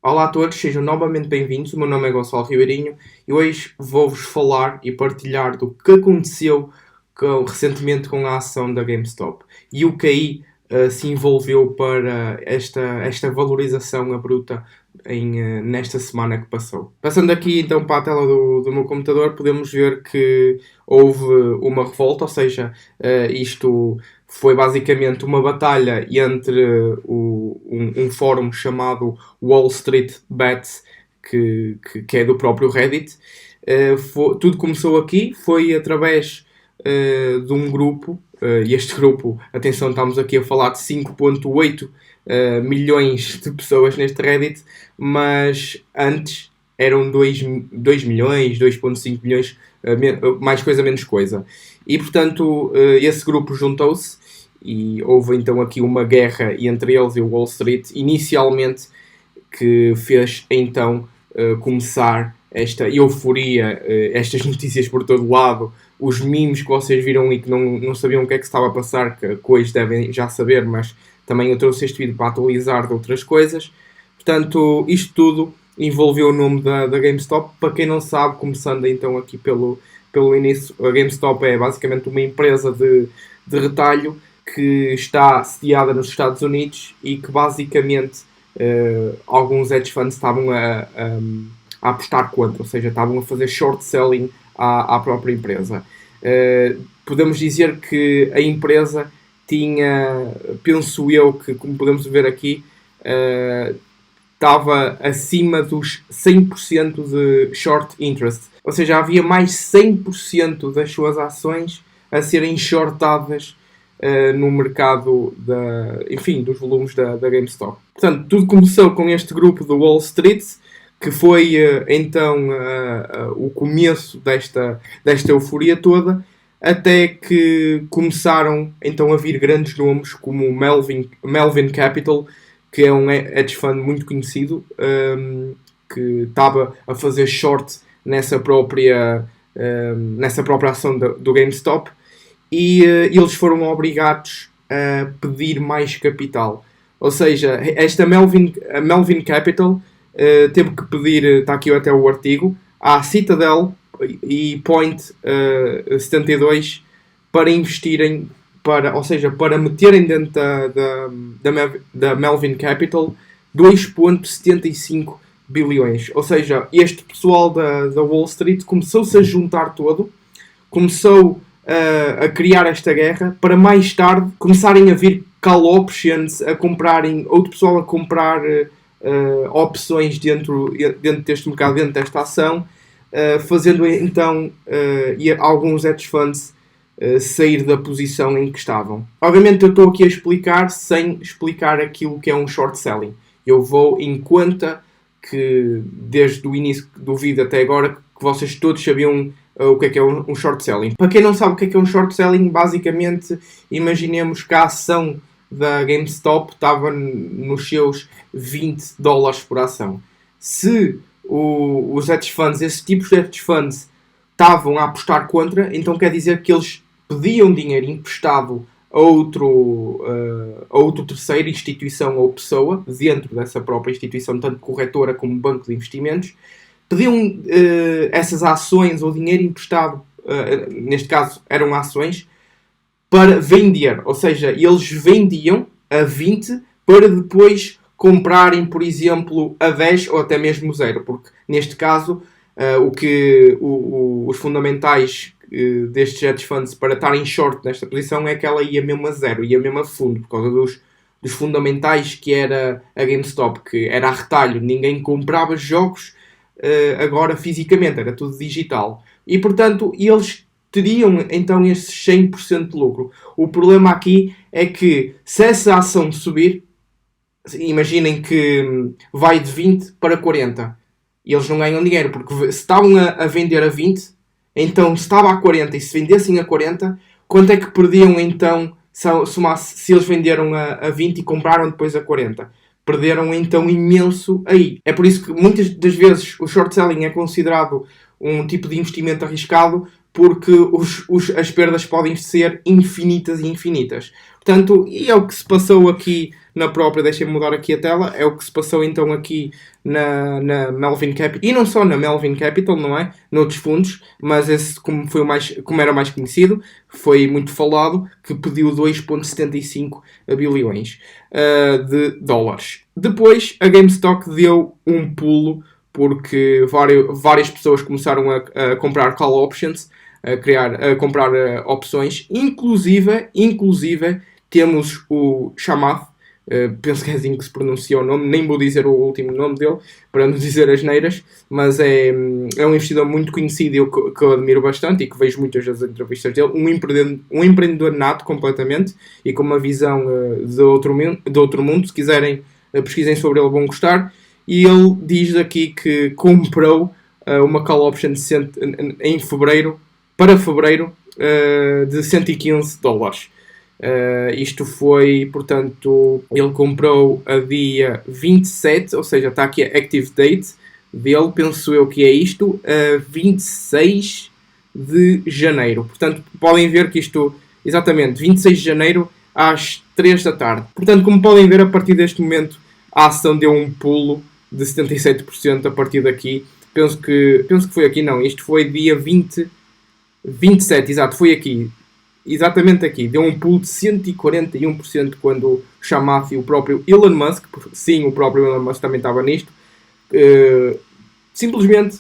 Olá a todos, sejam novamente bem-vindos. O meu nome é Gonçalo Ribeirinho e hoje vou-vos falar e partilhar do que aconteceu recentemente com a ação da GameStop e o que aí se envolveu para esta valorização abrupta nesta semana que passou. Passando aqui então para a tela do meu computador, podemos ver que houve uma revolta, ou seja, isto foi basicamente uma batalha entre um fórum chamado Wall Street Bets, que é do próprio Reddit. Tudo começou aqui, foi através de um grupo, e este grupo, atenção, estamos aqui a falar de 5.8 milhões de pessoas neste Reddit, mas antes eram 2 milhões, 2.5 milhões, mais coisa menos coisa. E portanto esse grupo juntou-se e houve então aqui uma guerra entre eles e o Wall Street, inicialmente, que fez então começar esta euforia, estas notícias por todo lado, os memes que vocês viram e que não sabiam o que é que se estava a passar, que hoje devem já saber, mas também eu trouxe este vídeo para atualizar de outras coisas. Portanto, isto tudo envolveu o nome da GameStop. Para quem não sabe, começando então aqui pelo início, a GameStop é basicamente uma empresa de retalho que está sediada nos Estados Unidos e que basicamente alguns hedge funds estavam a apostar contra, ou seja, estavam a fazer short selling à própria empresa. Podemos dizer que a empresa tinha, penso eu, que como podemos ver aqui, estava acima dos 100% de short interest, ou seja, havia mais 100% das suas ações a serem shortadas no mercado dos volumes da GameStop. Portanto, tudo começou com este grupo do Wall Street, que foi então o começo desta euforia toda, até que começaram então a vir grandes nomes como o Melvin Capital, que é um hedge fund muito conhecido, que estava a fazer short nessa própria ação do GameStop, e eles foram obrigados a pedir mais capital. Ou seja, esta Melvin Capital teve que pedir, está aqui até o artigo, à Citadel e Point 72 para investirem, para meterem dentro da Melvin Capital 2.75 bilhões. Ou seja, este pessoal da Wall Street começou-se a juntar todo, começou a criar esta guerra, para mais tarde começarem a vir call options, a comprarem, outro pessoal a comprar opções dentro deste mercado, dentro desta ação, fazendo então alguns hedge funds sair da posição em que estavam. Obviamente eu estou aqui a explicar sem explicar aquilo que é um short selling. Eu vou em conta que desde o início do vídeo até agora que vocês todos sabiam o que é um short selling. Para quem não sabe o que é um short selling, basicamente imaginemos que a ação da GameStop estava nos seus $20 por ação. Se os hedge funds, esses tipos de hedge funds, estavam a apostar contra, então quer dizer que eles pediam dinheiro emprestado a outro terceiro, instituição ou pessoa, dentro dessa própria instituição, tanto corretora como banco de investimentos, pediam essas ações ou dinheiro emprestado, neste caso eram ações, para vender. Ou seja, eles vendiam a 20 para depois comprarem, por exemplo, a 10 ou até mesmo 0. Porque, neste caso, os fundamentais destes hedge funds para estarem short nesta posição é que ela ia mesmo a 0, ia mesmo a fundo, por causa dos fundamentais que era a GameStop, que era a retalho, ninguém comprava jogos agora fisicamente, era tudo digital. E, portanto, eles teriam então esses 100% de lucro. O problema aqui é que se essa ação subir, imaginem que vai de 20 para 40, e eles não ganham dinheiro, porque se estavam a vender a 20, então se estava a 40 e se vendessem a 40, quanto é que perdiam então se eles venderam a 20 e compraram depois a 40? Perderam então imenso aí. É por isso que muitas das vezes o short selling é considerado um tipo de investimento arriscado, porque as perdas podem ser infinitas e infinitas. Portanto, e é o que se passou aqui na própria, deixem-me mudar aqui a tela, é o que se passou então aqui na Melvin Capital, e não só na Melvin Capital, não é? Noutros fundos, mas esse, como era mais conhecido, foi muito falado, que pediu 2,75 bilhões de dólares. Depois, a GameStop deu um pulo, porque várias pessoas começaram a comprar call options, a comprar opções, inclusive temos o Chamath, penso que é assim que se pronuncia o nome, nem vou dizer o último nome dele, para não dizer asneiras, mas é um investidor muito conhecido e que eu admiro bastante e que vejo muitas das entrevistas dele, um empreendedor nato completamente e com uma visão de outro mundo. Se quiserem, pesquisem sobre ele, vão gostar. E ele diz aqui que comprou uma call option em fevereiro, para fevereiro, de 115 dólares. Isto foi, portanto, ele comprou a dia 27, ou seja, está aqui a active date dele, penso eu que é isto, 26 de janeiro. Portanto, podem ver que isto, exatamente, 26 de janeiro às 3 da tarde. Portanto, como podem ver, a partir deste momento, a ação deu um pulo de 77% a partir daqui. Penso que foi aqui, não, isto foi dia 27, exato, foi aqui. Exatamente aqui, deu um pulo de 141% quando o Chamath e o próprio Elon Musk, sim, o próprio Elon Musk também estava nisto, simplesmente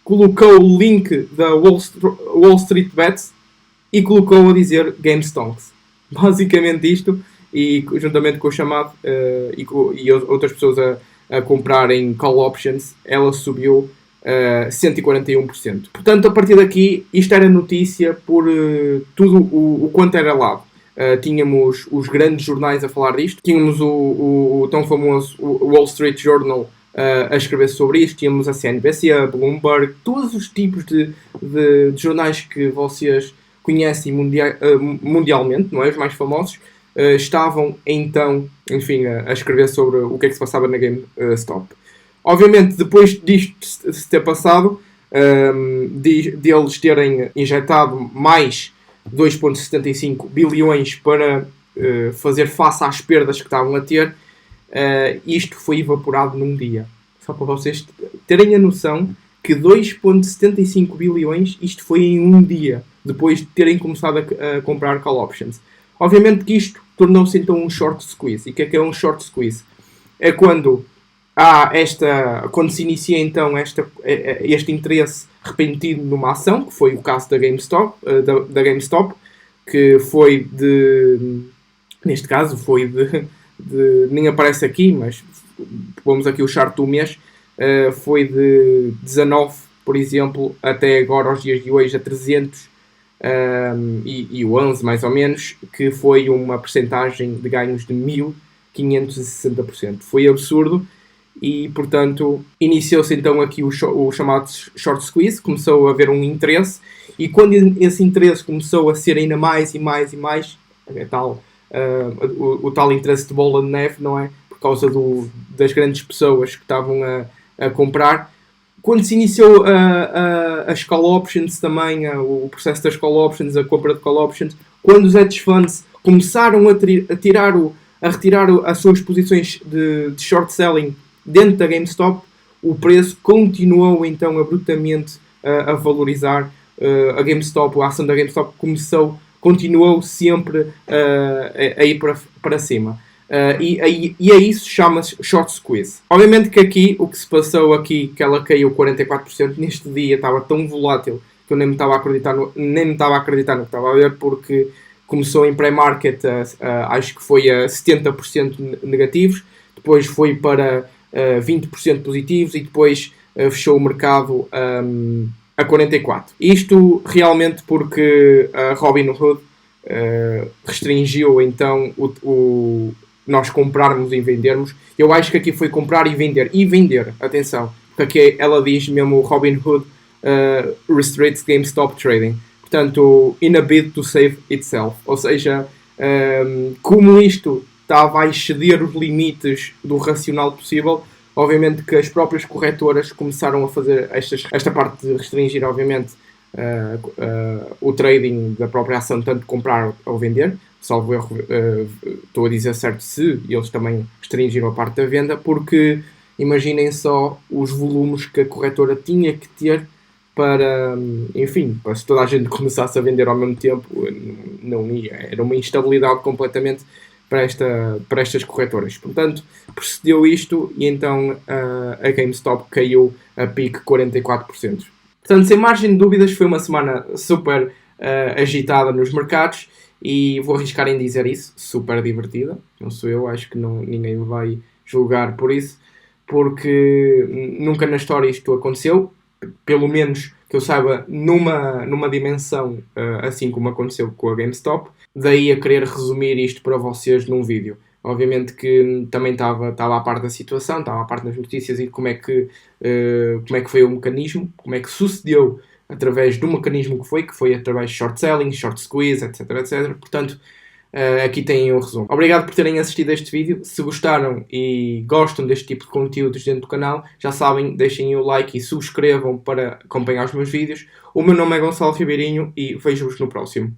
colocou o link da Wall Street Bets e colocou a dizer GameStop. Basicamente isto, e juntamente com o Chamath e outras pessoas a comprarem call options, ela subiu 141%. Portanto, a partir daqui, isto era notícia por tudo o quanto era lado. Tínhamos os grandes jornais a falar disto, tínhamos o tão famoso Wall Street Journal a escrever sobre isto, tínhamos a CNBC, a Bloomberg, todos os tipos de jornais que vocês conhecem mundialmente, não é? Os mais famosos, estavam então, enfim, a escrever sobre o que é que se passava na GameStop. Obviamente, depois disto se ter passado, deles terem injetado mais 2,75 bilhões para fazer face às perdas que estavam a ter, isto foi evaporado num dia. Só para vocês terem a noção que 2,75 bilhões, isto foi em um dia, depois de terem começado a comprar call options. Obviamente que isto tornou-se então um short squeeze. E o que é um short squeeze? É quando quando se inicia então este interesse repentino numa ação, que foi o caso da GameStop, que foi neste caso foi nem aparece aqui, mas vamos aqui o chart do mês, foi de 19, por exemplo, até agora aos dias de hoje a 300 e 11 mais ou menos, que foi uma percentagem de ganhos de 1560%. Foi absurdo. E, portanto, iniciou-se então aqui o chamado short squeeze, começou a haver um interesse, e quando esse interesse começou a ser ainda mais e mais e mais, o tal interesse de bola de neve, não é? Por causa das grandes pessoas que estavam a comprar. Quando se iniciou as call options também, o processo das call options, a compra de call options, quando os hedge funds começaram a retirar as suas posições de short selling dentro da GameStop, o preço continuou então abruptamente a valorizar. A GameStop, a ação da GameStop continuou sempre a ir para cima. E a isso chama-se short squeeze. Obviamente que aqui, o que se passou aqui, que ela caiu 44%, neste dia estava tão volátil que eu nem me estava a acreditar no que estava a ver, porque começou em pré-market, acho que foi a 70% negativos, depois foi para 20% positivos e depois fechou o mercado a 44%. Isto realmente porque a Robinhood restringiu então nós comprarmos e vendermos. Eu acho que aqui foi comprar e vender, atenção, porque aqui ela diz mesmo Robinhood restricts GameStop trading, portanto, in a bid to save itself, ou seja, como isto estava a exceder os limites do racional possível, obviamente que as próprias corretoras começaram a fazer esta parte de restringir, obviamente, o trading da própria ação, tanto comprar ou vender, salvo erro, estou a dizer certo se eles também restringiram a parte da venda, porque imaginem só os volumes que a corretora tinha que ter para, enfim, para se toda a gente começasse a vender ao mesmo tempo, não ia, era uma instabilidade completamente para estas corretoras. Portanto, procedeu isto e então a GameStop caiu a pique 44%. Portanto, sem margem de dúvidas, foi uma semana super agitada nos mercados e vou arriscar em dizer isso, super divertida. Não sou eu, acho que ninguém me vai julgar por isso, porque nunca na história isto aconteceu, pelo menos que eu saiba, numa dimensão assim como aconteceu com a GameStop. Daí a querer resumir isto para vocês num vídeo. Obviamente que também estava à parte da situação, estava à parte das notícias e de como é que foi o mecanismo, como é que sucedeu através do mecanismo que foi através de short selling, short squeeze, etc, etc. Portanto, aqui têm o resumo. Obrigado por terem assistido a este vídeo. Se gostaram e gostam deste tipo de conteúdos dentro do canal, já sabem, deixem o like e subscrevam para acompanhar os meus vídeos. O meu nome é Gonçalo Ribeirinho e vejo-vos no próximo.